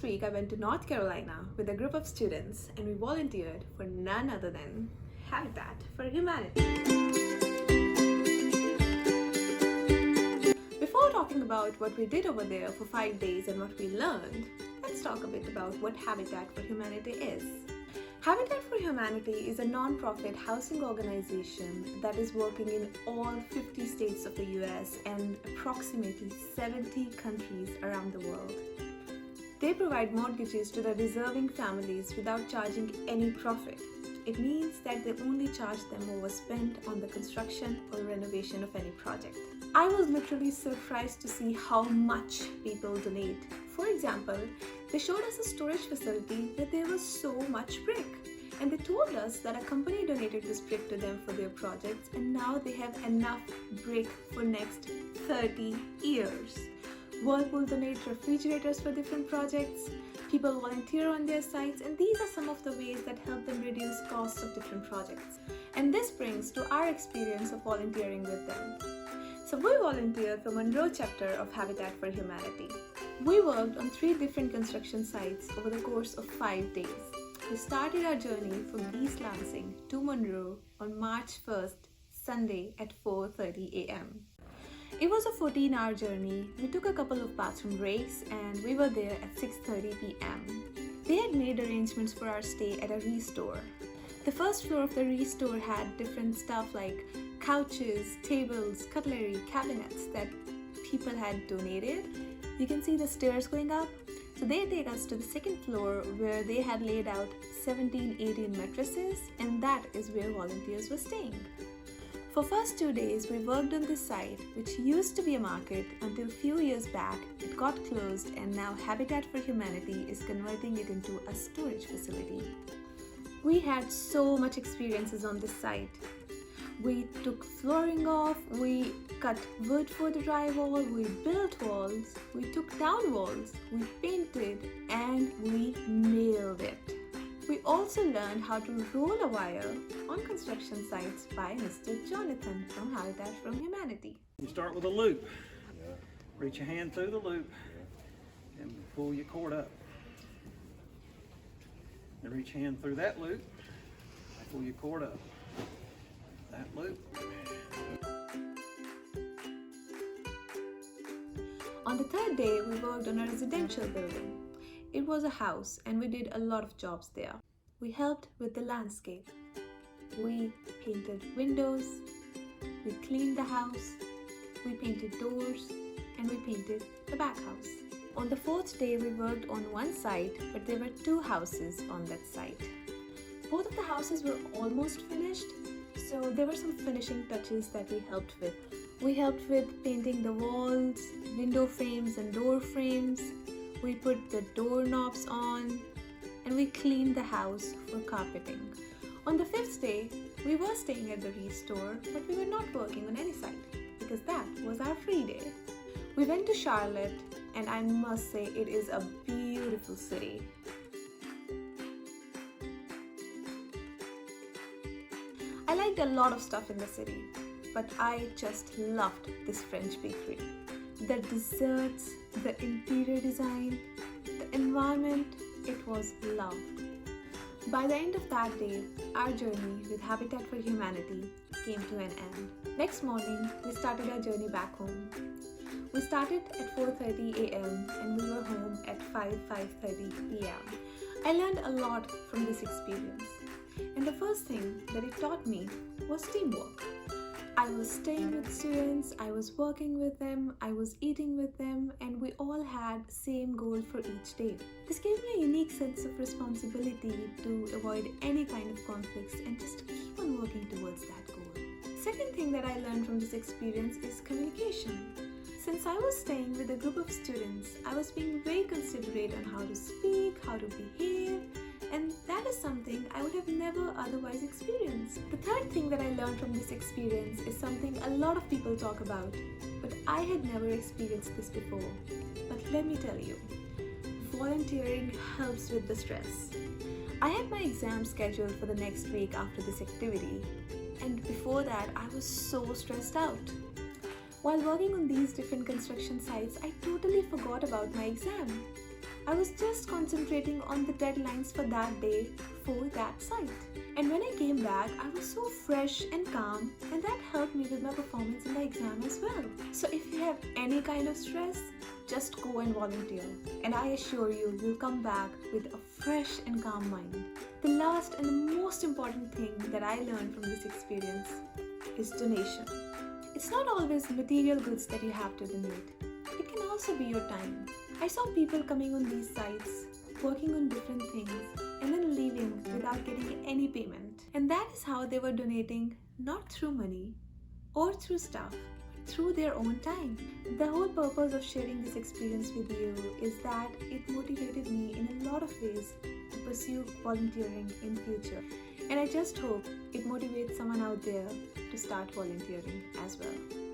week, I went to North Carolina with a group of students and we volunteered for none other than Habitat for Humanity. Before talking about what we did over there for 5 days and what we learned, let's talk a bit about what Habitat for Humanity is. Habitat for Humanity is a non-profit housing organization that is working in all 50 states of the US and approximately 70 countries around the world. They provide mortgages to the deserving families without charging any profit. It means that they only charge them overspent on the construction or renovation of any project. I was literally surprised to see how much people donate. For example, they showed us a storage facility where there was so much brick. And they told us that a company donated this brick to them for their projects and now they have enough brick for next 30 years. Whirlpool donate refrigerators for different projects. People volunteer on their sites, and these are some of the ways that help them reduce costs of different projects. And this brings to our experience of volunteering with them. So we volunteered for Monroe chapter of Habitat for Humanity. We worked on 3 different construction sites over the course of 5 days. We started our journey from East Lansing to Monroe on March 1st, Sunday at 4:30 a.m. It was a 14-hour journey. We took a couple of bathroom breaks and we were there at 6:30 p.m. They had made arrangements for our stay at a restore. The first floor of the restore had different stuff like couches, tables, cutlery, cabinets that people had donated. You can see the stairs going up. So they take us to the second floor where they had laid out 17-18 mattresses, and that is where volunteers were staying. For first 2 days, we worked on this site, which used to be a market until few years back. It got closed and now Habitat for Humanity is converting it into a storage facility. We had so much experiences on this site. We took flooring off, we cut wood for the drywall, we built walls, we took down walls, we painted, and we nailed it. We also learned how to roll a wire on construction sites by Mr. Jonathan from Habitat for Humanity. You start with a loop. Reach your hand through the loop and pull your cord up. And reach your hand through that loop, pull your cord up. That loop. On the 3rd day, we worked on a residential building. It was a house and we did a lot of jobs there. We helped with the landscape. We painted windows, we cleaned the house, we painted doors, and we painted the back house. On the 4th day, we worked on one site, but there were 2 houses on that site. Both of the houses were almost finished, so there were some finishing touches that we helped with. We helped with painting the walls, window frames and door frames. We put the doorknobs on and we cleaned the house for carpeting. On the 5th day, we were staying at the restore, but we were not working on any site because that was our free day. We went to Charlotte and I must say it is a beautiful city. I liked a lot of stuff in the city, but I just loved this French bakery. The desserts, the interior design, the environment, it was loved. By the end of that day, our journey with Habitat for Humanity came to an end. Next morning, we started our journey back home. We started at 4:30 a.m. and we were home at 5:30 p.m. I learned a lot from this experience. And the first thing that it taught me was teamwork. I was staying with students, I was working with them, I was eating with them, and we all had same goal for each day. This gave me a unique sense of responsibility to avoid any kind of conflicts and just keep on working towards that goal. Second thing that I learned from this experience is communication. Since I was staying with a group of students, I was being very considerate on how to speak, how to behave, and that is something I would have never otherwise experienced. The third thing that I learned from this experience is something a lot of people talk about, but I had never experienced this before. But let me tell you, volunteering helps with the stress. I had my exam scheduled for the next week after this activity, and before that I was so stressed out. While working on these different construction sites, I totally forgot about my exam. I was just concentrating on the deadlines for that day for that site. And when I came back, I was so fresh and calm, and that helped me with my performance in the exam as well. So if you have any kind of stress, just go and volunteer. And I assure you, you'll come back with a fresh and calm mind. The last and the most important thing that I learned from this experience is donation. It's not always material goods that you have to donate. It can also be your time. I saw people coming on these sites, working on different things, and then leaving without getting any payment. And that is how they were donating, not through money or through stuff, but through their own time. The whole purpose of sharing this experience with you is that it motivated me in a lot of ways to pursue volunteering in future. And I just hope it motivates someone out there to start volunteering as well.